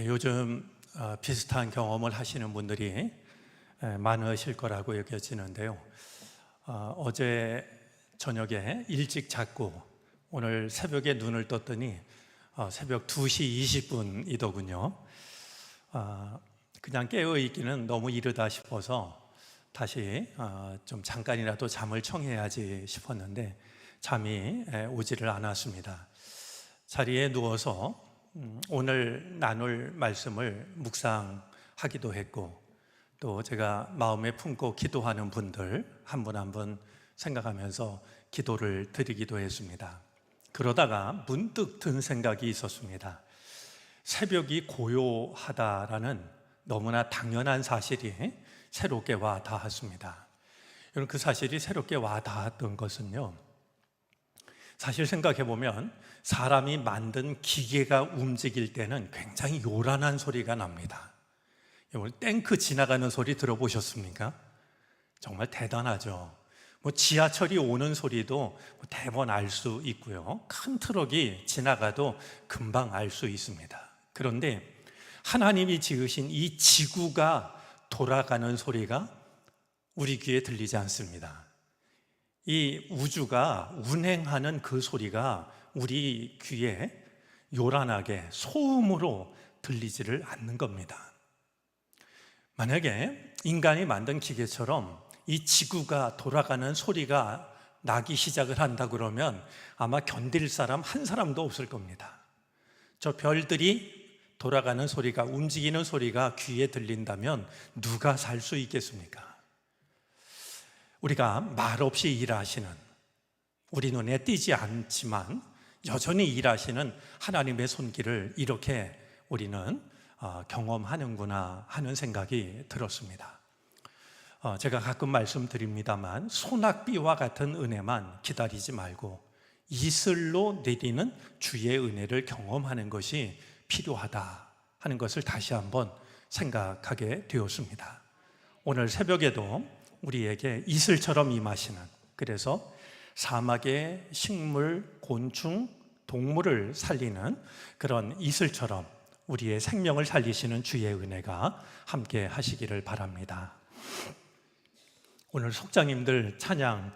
요즘 비슷한 경험을 하시는 분들이 많으실 거라고 여겨지는데요. 어제 저녁에 일찍 잤고 오늘 새벽에 눈을 떴더니 새벽 2시 20분이더군요. 그냥 깨어있기는 너무 이르다 싶어서 다시 좀 잠깐이라도 잠을 청해야지 싶었는데 잠이 오지를 않았습니다. 자리에 누워서 오늘 나눌 말씀을 묵상하기도 했고, 또 제가 마음에 품고 기도하는 분들 한 분 한 분 생각하면서 기도를 드리기도 했습니다. 그러다가 문득 든 생각이 있었습니다. 새벽이 고요하다라는 너무나 당연한 사실이 새롭게 와 닿았습니다. 여러분, 그 사실이 새롭게 와 닿았던 것은요, 사실 생각해 보면 사람이 만든 기계가 움직일 때는 굉장히 요란한 소리가 납니다. 여러분, 탱크 지나가는 소리 들어보셨습니까? 정말 대단하죠. 지하철이 오는 소리도 대번 알 수 있고요, 큰 트럭이 지나가도 금방 알 수 있습니다. 그런데 하나님이 지으신 이 지구가 돌아가는 소리가 우리 귀에 들리지 않습니다. 이 우주가 운행하는 그 소리가 우리 귀에 요란하게 소음으로 들리지를 않는 겁니다. 만약에 인간이 만든 기계처럼 이 지구가 돌아가는 소리가 나기 시작을 한다 그러면 아마 견딜 사람 한 사람도 없을 겁니다. 저 별들이 돌아가는 소리가, 움직이는 소리가 귀에 들린다면 누가 살 수 있겠습니까? 우리가 말없이 일하시는, 우리 눈에 띄지 않지만 여전히 일하시는 하나님의 손길을 이렇게 우리는 경험하는구나 하는 생각이 들었습니다. 제가 가끔 말씀드립니다만 소낙비와 같은 은혜만 기다리지 말고 이슬로 내리는 주의 은혜를 경험하는 것이 필요하다 하는 것을 다시 한번 생각하게 되었습니다. 오늘 새벽에도 우리에게 이슬처럼 임하시는, 그래서 사막의 식물, 곤충, 동물을 살리는 그런 이슬처럼 우리의 생명을 살리시는 주의 은혜가 함께 하시기를 바랍니다. 오늘 속장님들 찬양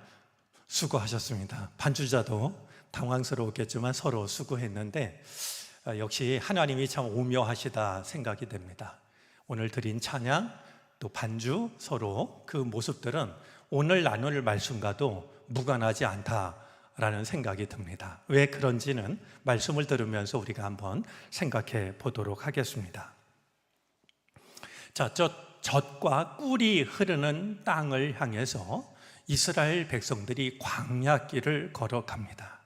수고하셨습니다. 반주자도 당황스러웠겠지만 서로 수고했는데 역시 하나님이 참 오묘하시다 생각이 됩니다. 오늘 드린 찬양, 또 반주, 서로 그 모습들은 오늘 나눌 말씀과도 무관하지 않다라는 생각이 듭니다. 왜 그런지는 말씀을 들으면서 우리가 한번 생각해 보도록 하겠습니다. 자, 젖과 꿀이 흐르는 땅을 향해서 이스라엘 백성들이 광야길을 걸어갑니다.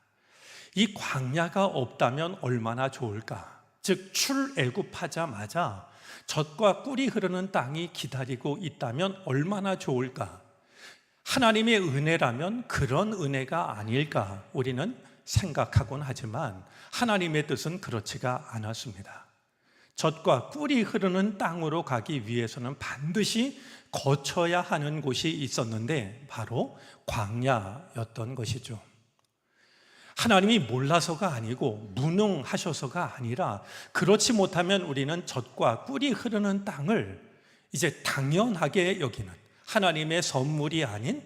이 광야가 없다면 얼마나 좋을까? 즉 출애굽하자마자 젖과 꿀이 흐르는 땅이 기다리고 있다면 얼마나 좋을까? 하나님의 은혜라면 그런 은혜가 아닐까 우리는 생각하곤 하지만 하나님의 뜻은 그렇지가 않았습니다. 젖과 꿀이 흐르는 땅으로 가기 위해서는 반드시 거쳐야 하는 곳이 있었는데 바로 광야였던 것이죠. 하나님이 몰라서가 아니고 무능하셔서가 아니라, 그렇지 못하면 우리는 젖과 꿀이 흐르는 땅을 이제 당연하게 여기는, 하나님의 선물이 아닌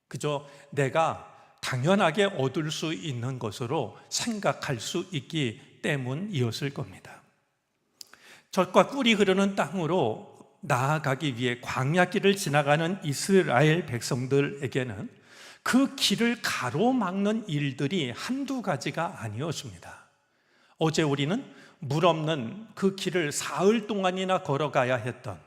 그저 내가 당연하게 얻을 수 있는 것으로 생각할 수 있기 때문이었을 겁니다. 젖과 꿀이 흐르는 땅으로 나아가기 위해 광야길을 지나가는 이스라엘 백성들에게는 그 길을 가로막는 일들이 한두 가지가 아니었습니다. 어제 우리는 물 없는 그 길을 사흘 동안이나 걸어가야 했던,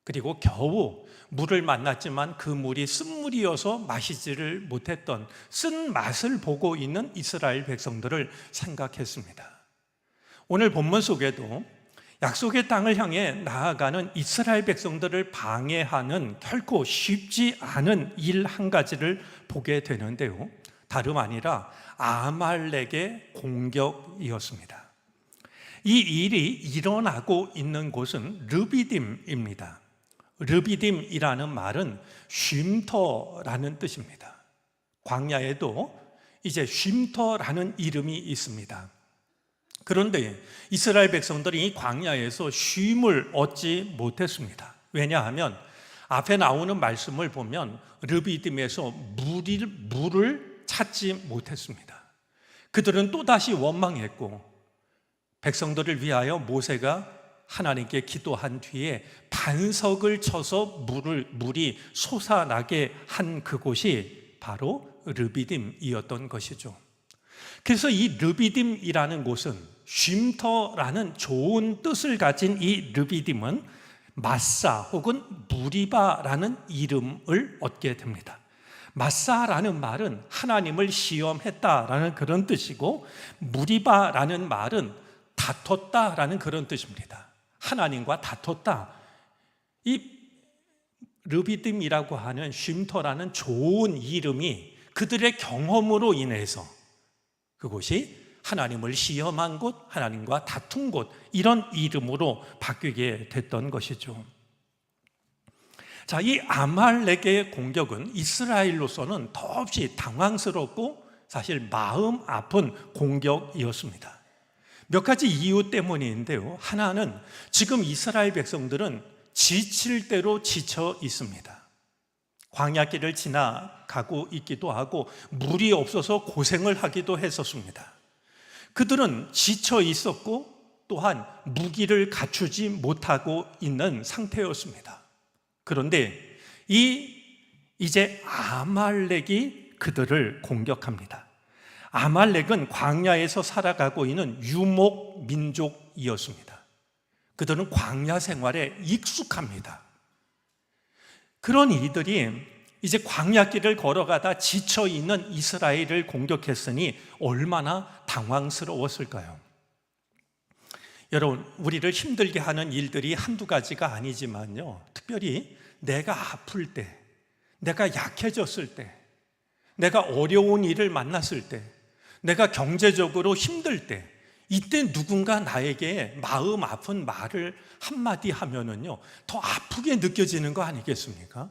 그리고 겨우 물을 만났지만 그 물이 쓴물이어서 마시지를 못했던 쓴 맛을 보고 있는 이스라엘 백성들을 생각했습니다. 오늘 본문 속에도 약속의 땅을 향해 나아가는 이스라엘 백성들을 방해하는 결코 쉽지 않은 일 한 가지를 보게 되는데요, 다름 아니라 아말렉의 공격이었습니다. 이 일이 일어나고 있는 곳은 르비딤입니다. 르비딤이라는 말은 쉼터라는 뜻입니다. 광야에도 이제 쉼터라는 이름이 있습니다. 그런데 이스라엘 백성들이 이 광야에서 쉼을 얻지 못했습니다. 왜냐하면 앞에 나오는 말씀을 보면 르비딤에서 물을 찾지 못했습니다. 그들은 또다시 원망했고 백성들을 위하여 모세가 하나님께 기도한 뒤에 반석을 쳐서 물이 솟아나게 한 그곳이 바로 르비딤이었던 것이죠. 그래서 이 르비딤이라는 곳은 쉼터라는 좋은 뜻을 가진 이 르비딤은 마사 혹은 무리바라는 이름을 얻게 됩니다. 마사라는 말은 하나님을 시험했다라는 그런 뜻이고, 무리바라는 말은 다퉜다라는 그런 뜻입니다. 하나님과 다퉜다. 이 르비딤이라고 하는 쉼터라는 좋은 이름이 그들의 경험으로 인해서 그곳이 하나님을 시험한 곳, 하나님과 다툰 곳, 이런 이름으로 바뀌게 됐던 것이죠. 자, 이 아말렉의 공격은 이스라엘로서는 더없이 당황스럽고 사실 마음 아픈 공격이었습니다. 몇 가지 이유 때문인데요. 하나는 지금 이스라엘 백성들은 지칠 대로 지쳐 있습니다. 광야길을 지나가고 있기도 하고 물이 없어서 고생을 하기도 했었습니다. 그들은 지쳐 있었고 또한 무기를 갖추지 못하고 있는 상태였습니다. 그런데 이제 아말렉이 그들을 공격합니다. 아말렉은 광야에서 살아가고 있는 유목 민족이었습니다. 그들은 광야 생활에 익숙합니다. 그런 이들이 이제 광야길을 걸어가다 지쳐있는 이스라엘을 공격했으니 얼마나 당황스러웠을까요? 여러분, 우리를 힘들게 하는 일들이 한두 가지가 아니지만요, 특별히 내가 아플 때, 내가 약해졌을 때, 내가 어려운 일을 만났을 때, 내가 경제적으로 힘들 때, 이때 누군가 나에게 마음 아픈 말을 한마디 하면은요, 더 아프게 느껴지는 거 아니겠습니까?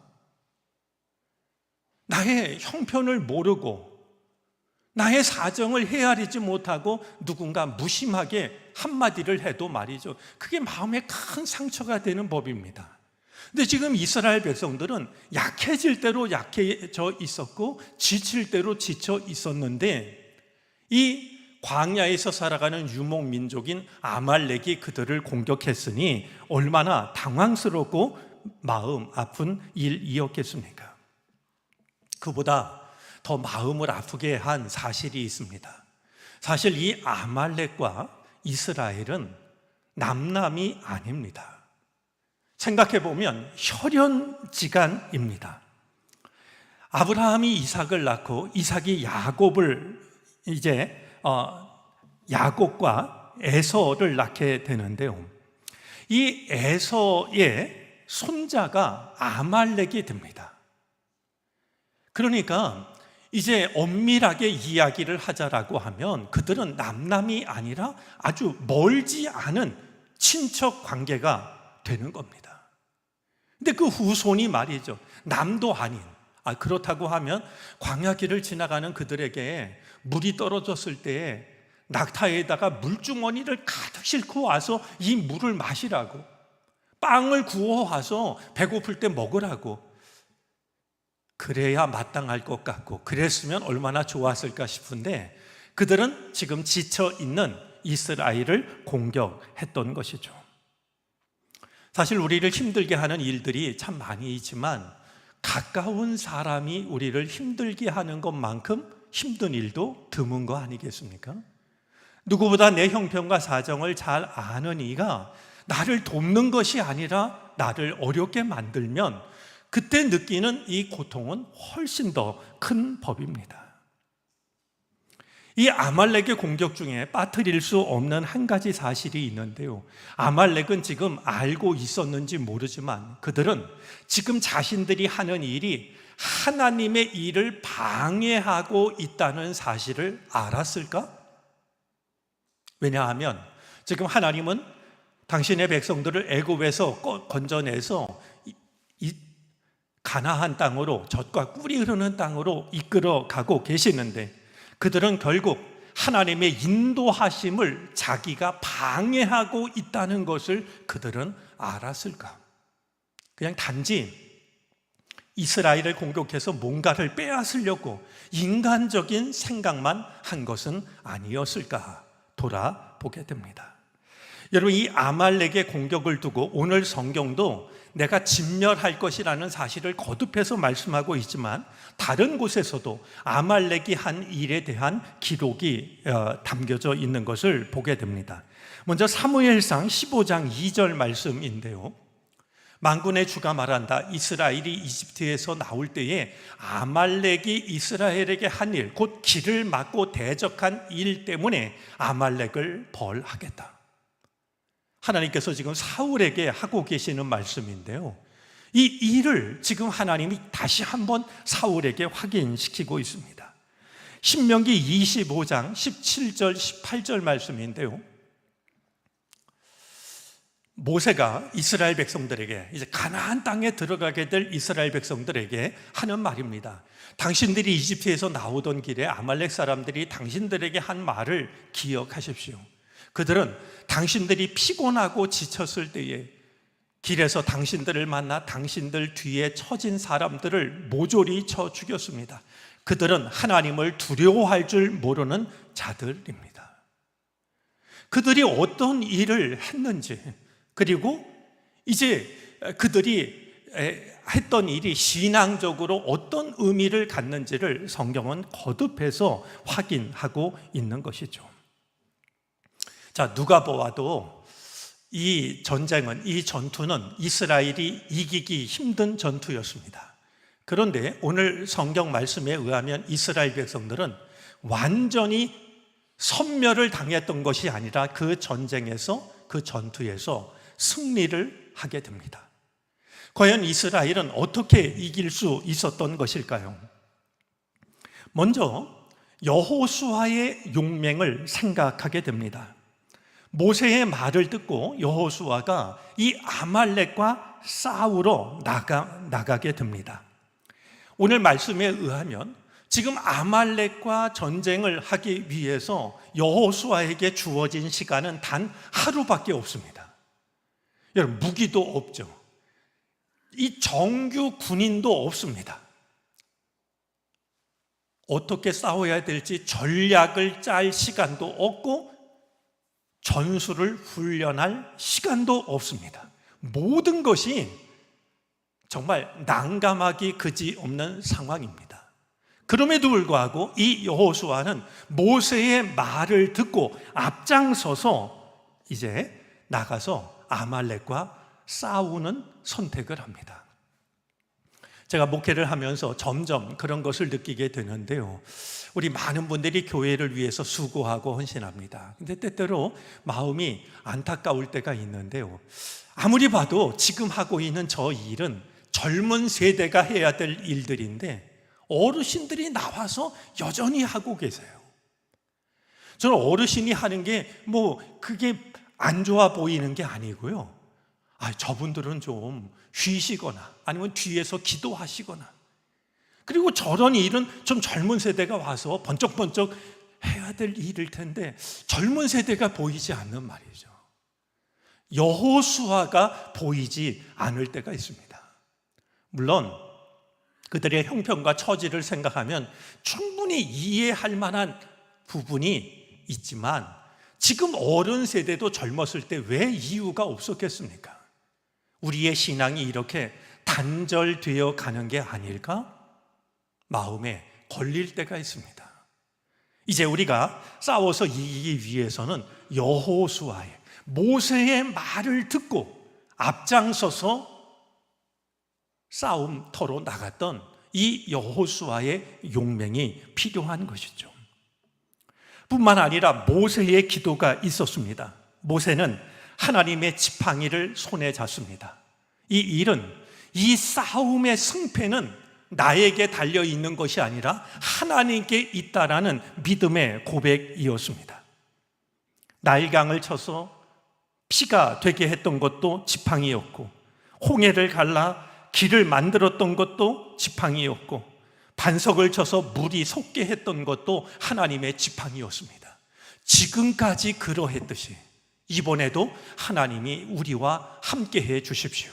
나의 형편을 모르고 나의 사정을 헤아리지 못하고 누군가 무심하게 한마디를 해도 말이죠, 그게 마음에 큰 상처가 되는 법입니다. 근데 지금 이스라엘 백성들은 약해질 대로 약해져 있었고 지칠 대로 지쳐 있었는데, 이 광야에서 살아가는 유목민족인 아말렉이 그들을 공격했으니 얼마나 당황스럽고 마음 아픈 일이었겠습니까? 그보다 더 마음을 아프게 한 사실이 있습니다. 사실 이 아말렉과 이스라엘은 남남이 아닙니다. 생각해보면 혈연지간입니다. 아브라함이 이삭을 낳고 이삭이 야곱을 야곱과 에서를 낳게 되는데요, 이 에서의 손자가 아말렉이 됩니다. 그러니까 이제 엄밀하게 이야기를 하자라고 하면 그들은 남남이 아니라 아주 멀지 않은 친척 관계가 되는 겁니다. 근데 그 후손이 말이죠, 남도 아닌, 그렇다고 하면 광야길을 지나가는 그들에게 물이 떨어졌을 때 낙타에다가 물주머니를 가득 싣고 와서 이 물을 마시라고, 빵을 구워 와서 배고플 때 먹으라고, 그래야 마땅할 것 같고 그랬으면 얼마나 좋았을까 싶은데 그들은 지금 지쳐있는 이스라엘을 공격했던 것이죠. 사실 우리를 힘들게 하는 일들이 참 많이 있지만 가까운 사람이 우리를 힘들게 하는 것만큼 힘든 일도 드문 거 아니겠습니까? 누구보다 내 형편과 사정을 잘 아는 이가 나를 돕는 것이 아니라 나를 어렵게 만들면 그때 느끼는 이 고통은 훨씬 더 큰 법입니다. 이 아말렉의 공격 중에 빠뜨릴 수 없는 한 가지 사실이 있는데요, 아말렉은 지금 알고 있었는지 모르지만 그들은 지금 자신들이 하는 일이 하나님의 일을 방해하고 있다는 사실을 알았을까? 왜냐하면 지금 하나님은 당신의 백성들을 애굽에서 건져내서 가나안 땅으로, 젖과 꿀이 흐르는 땅으로 이끌어 가고 계시는데 그들은 결국 하나님의 인도하심을 자기가 방해하고 있다는 것을 그들은 알았을까? 그냥 단지 이스라엘을 공격해서 뭔가를 빼앗으려고 인간적인 생각만 한 것은 아니었을까 돌아보게 됩니다. 여러분, 이 아말렉의 공격을 두고 오늘 성경도 내가 진멸할 것이라는 사실을 거듭해서 말씀하고 있지만 다른 곳에서도 아말렉이 한 일에 대한 기록이 담겨져 있는 것을 보게 됩니다. 먼저 사무엘상 15장 2절 말씀인데요, 만군의 주가 말한다. 이스라엘이 이집트에서 나올 때에 아말렉이 이스라엘에게 한 일, 곧 길을 막고 대적한 일 때문에 아말렉을 벌하겠다. 하나님께서 지금 사울에게 하고 계시는 말씀인데요, 이 일을 지금 하나님이 다시 한번 사울에게 확인시키고 있습니다. 신명기 25장 17절 18절 말씀인데요, 모세가 이스라엘 백성들에게, 이제 가나안 땅에 들어가게 될 이스라엘 백성들에게 하는 말입니다. 당신들이 이집트에서 나오던 길에 아말렉 사람들이 당신들에게 한 말을 기억하십시오. 그들은 당신들이 피곤하고 지쳤을 때에 길에서 당신들을 만나 당신들 뒤에 처진 사람들을 모조리 쳐 죽였습니다. 그들은 하나님을 두려워할 줄 모르는 자들입니다. 그들이 어떤 일을 했는지, 그리고 이제 그들이 했던 일이 신앙적으로 어떤 의미를 갖는지를 성경은 거듭해서 확인하고 있는 것이죠. 자, 누가 보아도 이 전쟁은, 이 전투는 이스라엘이 이기기 힘든 전투였습니다. 그런데 오늘 성경 말씀에 의하면 이스라엘 백성들은 완전히 섬멸을 당했던 것이 아니라 그 전쟁에서, 그 전투에서 승리를 하게 됩니다. 과연 이스라엘은 어떻게 이길 수 있었던 것일까요? 먼저 여호수아의 용맹을 생각하게 됩니다. 모세의 말을 듣고 여호수아가 이 아말렉과 싸우러 나가게 됩니다. 오늘 말씀에 의하면 지금 아말렉과 전쟁을 하기 위해서 여호수아에게 주어진 시간은 단 하루밖에 없습니다. 여러분, 무기도 없죠. 이 정규 군인도 없습니다. 어떻게 싸워야 될지 전략을 짤 시간도 없고 전술을 훈련할 시간도 없습니다. 모든 것이 정말 난감하기 그지없는 상황입니다. 그럼에도 불구하고 이 여호수아는 모세의 말을 듣고 앞장서서 이제 나가서 아말렉과 싸우는 선택을 합니다. 제가 목회를 하면서 점점 그런 것을 느끼게 되는데요, 우리 많은 분들이 교회를 위해서 수고하고 헌신합니다. 근데 때때로 마음이 안타까울 때가 있는데요, 아무리 봐도 지금 하고 있는 저 일은 젊은 세대가 해야 될 일들인데 어르신들이 나와서 여전히 하고 계세요. 저는 어르신이 하는 게 그게 안 좋아 보이는 게 아니고요, 저분들은 좀 쉬시거나 아니면 뒤에서 기도하시거나, 그리고 저런 일은 좀 젊은 세대가 와서 번쩍번쩍 해야 될 일일 텐데 젊은 세대가 보이지 않는 말이죠. 여호수아가 보이지 않을 때가 있습니다. 물론 그들의 형편과 처지를 생각하면 충분히 이해할 만한 부분이 있지만 지금 어른 세대도 젊었을 때 왜 이유가 없었겠습니까? 우리의 신앙이 이렇게 단절되어 가는 게 아닐까? 마음에 걸릴 때가 있습니다. 이제 우리가 싸워서 이기기 위해서는 여호수아의, 모세의 말을 듣고 앞장서서 싸움터로 나갔던 이 여호수아의 용맹이 필요한 것이죠. 뿐만 아니라 모세의 기도가 있었습니다. 모세는 하나님의 지팡이를 손에 잡습니다. 이 일은, 이 싸움의 승패는 나에게 달려있는 것이 아니라 하나님께 있다라는 믿음의 고백이었습니다. 나일강을 쳐서 피가 되게 했던 것도 지팡이였고, 홍해를 갈라 길을 만들었던 것도 지팡이였고, 반석을 쳐서 물이 솟게 했던 것도 하나님의 지팡이였습니다. 지금까지 그러했듯이 이번에도 하나님이 우리와 함께 해 주십시오.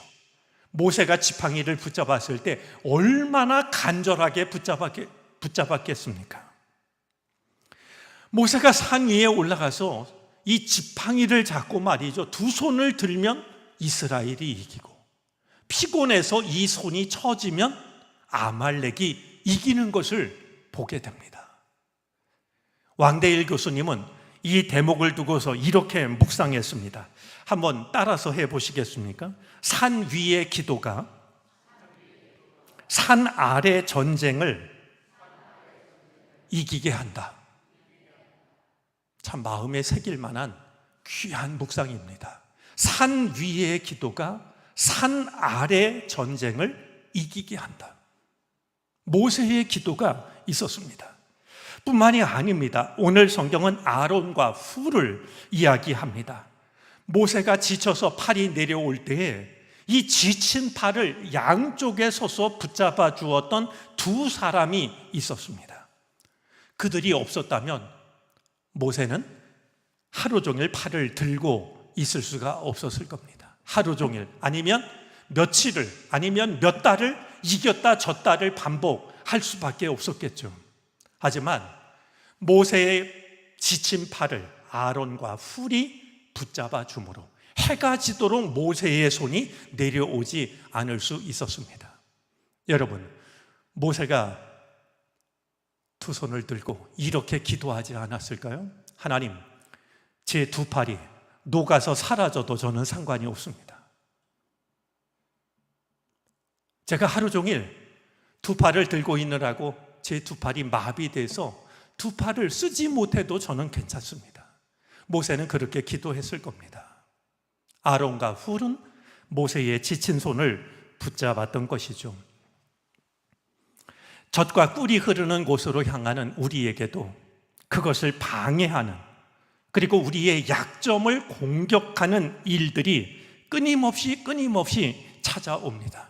모세가 지팡이를 붙잡았을 때 얼마나 간절하게 붙잡았겠습니까? 모세가 산 위에 올라가서 이 지팡이를 잡고 말이죠, 두 손을 들면 이스라엘이 이기고, 피곤해서 이 손이 처지면 아말렉이 이기는 것을 보게 됩니다. 왕대일 교수님은 이 대목을 두고서 이렇게 묵상했습니다. 한번 따라서 해보시겠습니까? 산 위의 기도가 산 아래 전쟁을 이기게 한다. 참 마음에 새길 만한 귀한 묵상입니다. 산 위의 기도가 산 아래 전쟁을 이기게 한다. 모세의 기도가 있었습니다. 뿐만이 아닙니다. 오늘 성경은 아론과 훌을 이야기합니다. 모세가 지쳐서 팔이 내려올 때에 이 지친 팔을 양쪽에 서서 붙잡아 주었던 두 사람이 있었습니다. 그들이 없었다면 모세는 하루 종일 팔을 들고 있을 수가 없었을 겁니다. 하루 종일, 아니면 며칠을, 아니면 몇 달을 이겼다 졌다를 반복할 수밖에 없었겠죠. 하지만 모세의 지친 팔을 아론과 훌이 붙잡아 주므로 해가 지도록 모세의 손이 내려오지 않을 수 있었습니다. 여러분, 모세가 두 손을 들고 이렇게 기도하지 않았을까요? 하나님, 제 두 팔이 녹아서 사라져도 저는 상관이 없습니다. 제가 하루 종일 두 팔을 들고 있느라고 제 두 팔이 마비돼서 두 팔을 쓰지 못해도 저는 괜찮습니다. 모세는 그렇게 기도했을 겁니다. 아론과 훌은 모세의 지친 손을 붙잡았던 것이죠. 젖과 꿀이 흐르는 곳으로 향하는 우리에게도 그것을 방해하는, 그리고 우리의 약점을 공격하는 일들이 끊임없이 찾아옵니다.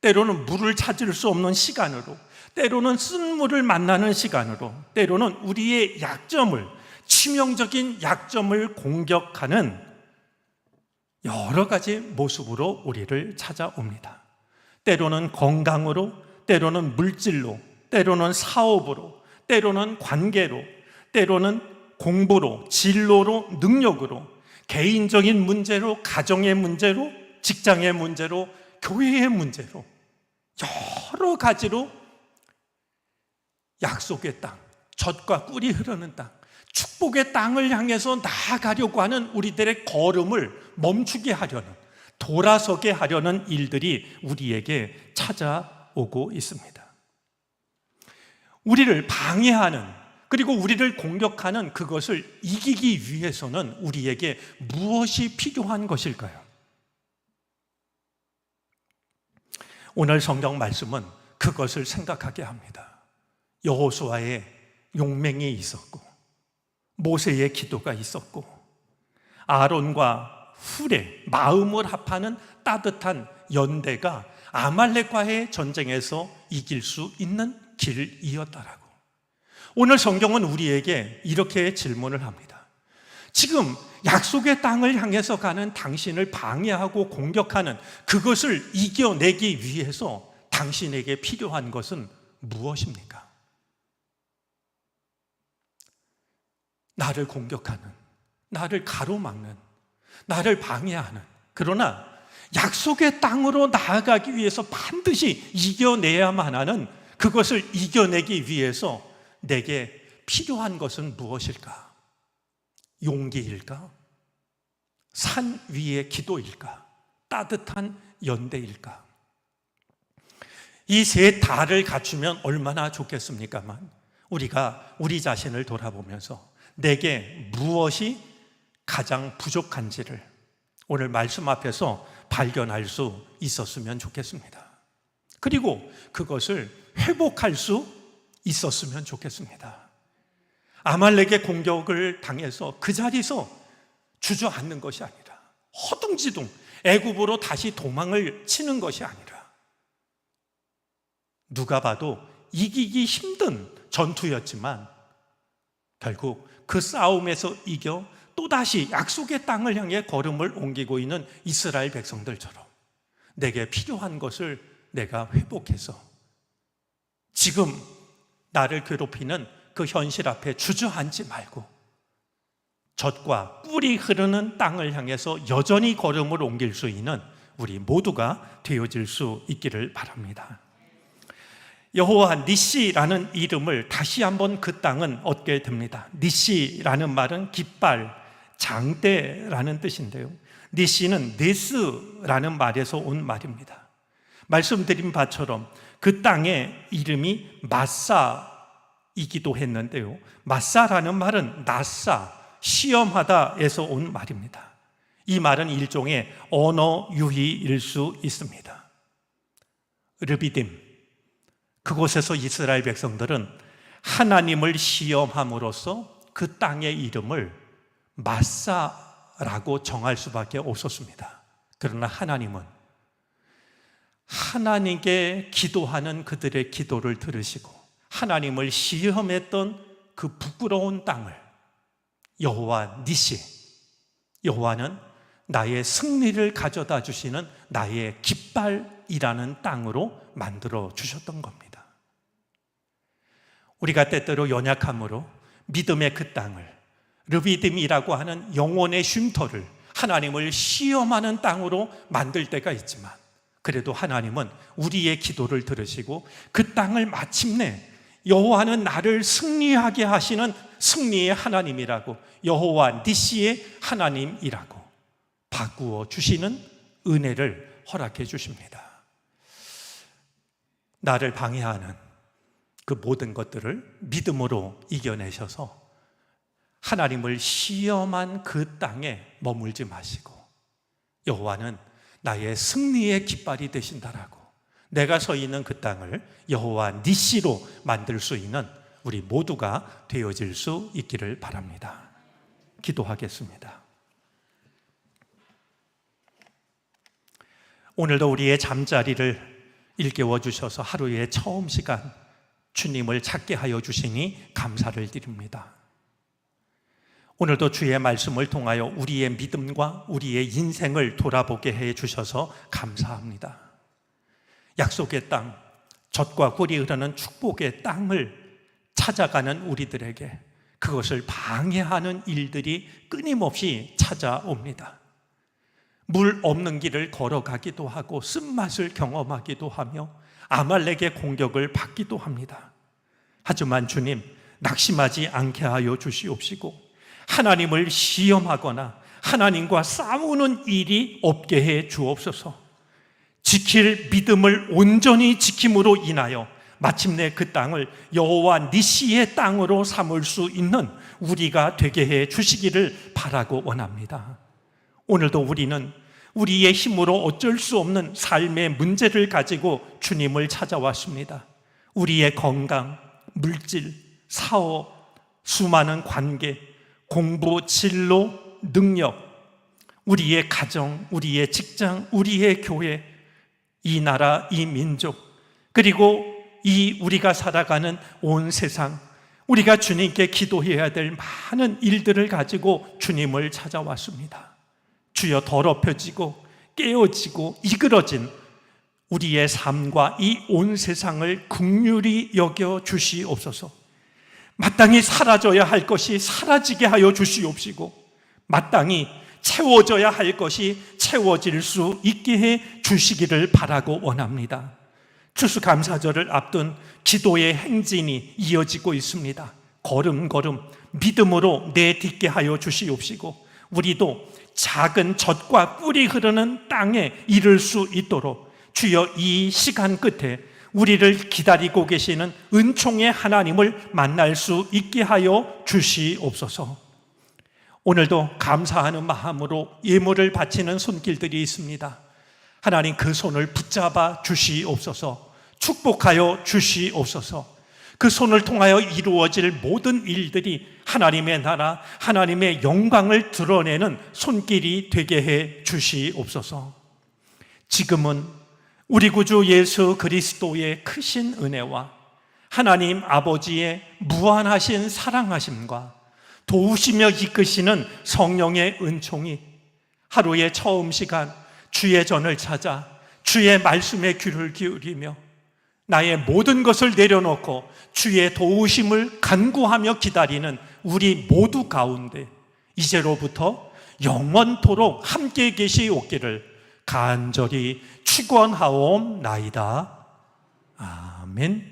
때로는 물을 찾을 수 없는 시간으로, 때로는 쓴물을 만나는 시간으로, 때로는 우리의 약점을, 치명적인 약점을 공격하는 여러 가지 모습으로 우리를 찾아옵니다. 때로는 건강으로, 때로는 물질로, 때로는 사업으로, 때로는 관계로, 때로는 공부로, 진로로, 능력으로, 개인적인 문제로, 가정의 문제로, 직장의 문제로, 교회의 문제로, 여러 가지로 약속의 땅, 젖과 꿀이 흐르는 땅, 축복의 땅을 향해서 나아가려고 하는 우리들의 걸음을 멈추게 하려는, 돌아서게 하려는 일들이 우리에게 찾아오고 있습니다. 우리를 방해하는, 그리고 우리를 공격하는 그것을 이기기 위해서는 우리에게 무엇이 필요한 것일까요? 오늘 성경 말씀은 그것을 생각하게 합니다. 여호수아의 용맹이 있었고, 모세의 기도가 있었고, 아론과 훌의 마음을 합하는 따뜻한 연대가 아말렉과의 전쟁에서 이길 수 있는 길이었다라고. 오늘 성경은 우리에게 이렇게 질문을 합니다. 지금 약속의 땅을 향해서 가는 당신을 방해하고 공격하는 그것을 이겨내기 위해서 당신에게 필요한 것은 무엇입니까? 나를 공격하는, 나를 가로막는, 나를 방해하는, 그러나 약속의 땅으로 나아가기 위해서 반드시 이겨내야만 하는, 그것을 이겨내기 위해서 내게 필요한 것은 무엇일까? 용기일까? 산 위의 기도일까? 따뜻한 연대일까? 이 세 다를 갖추면 얼마나 좋겠습니까만, 우리가 우리 자신을 돌아보면서 내게 무엇이 가장 부족한지를 오늘 말씀 앞에서 발견할 수 있었으면 좋겠습니다. 그리고 그것을 회복할 수 있었으면 좋겠습니다. 아말렉의 공격을 당해서 그 자리에서 주저앉는 것이 아니라, 허둥지둥 애굽으로 다시 도망을 치는 것이 아니라, 누가 봐도 이기기 힘든 전투였지만 결국 그 싸움에서 이겨 또다시 약속의 땅을 향해 걸음을 옮기고 있는 이스라엘 백성들처럼 내게 필요한 것을 내가 회복해서 지금 나를 괴롭히는 그 현실 앞에 주저앉지 말고 젖과 꿀이 흐르는 땅을 향해서 여전히 걸음을 옮길 수 있는 우리 모두가 되어질 수 있기를 바랍니다. 여호와 니시라는 이름을 다시 한번 그 땅은 얻게 됩니다. 니시라는 말은 깃발, 장대라는 뜻인데요, 니시는 네스라는 말에서 온 말입니다. 말씀드린 바처럼 그 땅의 이름이 마사이기도 했는데요, 마사라는 말은 낫사, 시험하다에서 온 말입니다. 이 말은 일종의 언어 유희일 수 있습니다. 르비딤, 그곳에서 이스라엘 백성들은 하나님을 시험함으로써 그 땅의 이름을 마사라고 정할 수밖에 없었습니다. 그러나 하나님은 하나님께 기도하는 그들의 기도를 들으시고 하나님을 시험했던 그 부끄러운 땅을 여호와 니시, 여호와는 나의 승리를 가져다 주시는 나의 깃발이라는 땅으로 만들어 주셨던 겁니다. 우리가 때때로 연약함으로 믿음의 그 땅을, 르비딤이라고 하는 영혼의 쉼터를 하나님을 시험하는 땅으로 만들 때가 있지만, 그래도 하나님은 우리의 기도를 들으시고 그 땅을 마침내 여호와는 나를 승리하게 하시는 승리의 하나님이라고, 여호와 니시의 하나님이라고 바꾸어 주시는 은혜를 허락해 주십니다. 나를 방해하는 그 모든 것들을 믿음으로 이겨내셔서 하나님을 시험한 그 땅에 머물지 마시고 여호와는 나의 승리의 깃발이 되신다라고, 내가 서 있는 그 땅을 여호와 니시로 만들 수 있는 우리 모두가 되어질 수 있기를 바랍니다. 기도하겠습니다. 오늘도 우리의 잠자리를 일깨워 주셔서 하루의 처음 시간 주님을 찾게 하여 주시니 감사를 드립니다. 오늘도 주의 말씀을 통하여 우리의 믿음과 우리의 인생을 돌아보게 해 주셔서 감사합니다. 약속의 땅, 젖과 꿀이 흐르는 축복의 땅을 찾아가는 우리들에게 그것을 방해하는 일들이 끊임없이 찾아옵니다. 물 없는 길을 걸어가기도 하고 쓴맛을 경험하기도 하며 아말렉의 공격을 받기도 합니다. 하지만 주님, 낙심하지 않게 하여 주시옵시고 하나님을 시험하거나 하나님과 싸우는 일이 없게 해 주옵소서. 지킬 믿음을 온전히 지킴으로 인하여 마침내 그 땅을 여호와 니시의 땅으로 삼을 수 있는 우리가 되게 해 주시기를 바라고 원합니다. 오늘도 우리는 우리의 힘으로 어쩔 수 없는 삶의 문제를 가지고 주님을 찾아왔습니다. 우리의 건강, 물질, 사업, 수많은 관계, 공부, 진로, 능력, 우리의 가정, 우리의 직장, 우리의 교회, 이 나라, 이 민족, 그리고 이 우리가 살아가는 온 세상, 우리가 주님께 기도해야 될 많은 일들을 가지고 주님을 찾아왔습니다. 주여, 더럽혀지고 깨어지고 이그러진 우리의 삶과 이 온 세상을 긍휼히 여겨 주시옵소서. 마땅히 사라져야 할 것이 사라지게 하여 주시옵시고 마땅히 채워져야 할 것이 채워질 수 있게 해 주시기를 바라고 원합니다. 추수감사절을 앞둔 기도의 행진이 이어지고 있습니다. 걸음걸음 믿음으로 내딛게 하여 주시옵시고 우리도 작은 젖과 꿀이 흐르는 땅에 이를 수 있도록 주여, 이 시간 끝에 우리를 기다리고 계시는 은총의 하나님을 만날 수 있게 하여 주시옵소서. 오늘도 감사하는 마음으로 예물을 바치는 손길들이 있습니다. 하나님, 그 손을 붙잡아 주시옵소서. 축복하여 주시옵소서. 그 손을 통하여 이루어질 모든 일들이 하나님의 나라, 하나님의 영광을 드러내는 손길이 되게 해 주시옵소서. 지금은 우리 구주 예수 그리스도의 크신 은혜와 하나님 아버지의 무한하신 사랑하심과 도우시며 이끄시는 성령의 은총이 하루의 처음 시간 주의 전을 찾아 주의 말씀에 귀를 기울이며 나의 모든 것을 내려놓고 주의 도우심을 간구하며 기다리는 우리 모두 가운데 이제로부터 영원토록 함께 계시옵기를 간절히 축원하옵나이다. 아멘.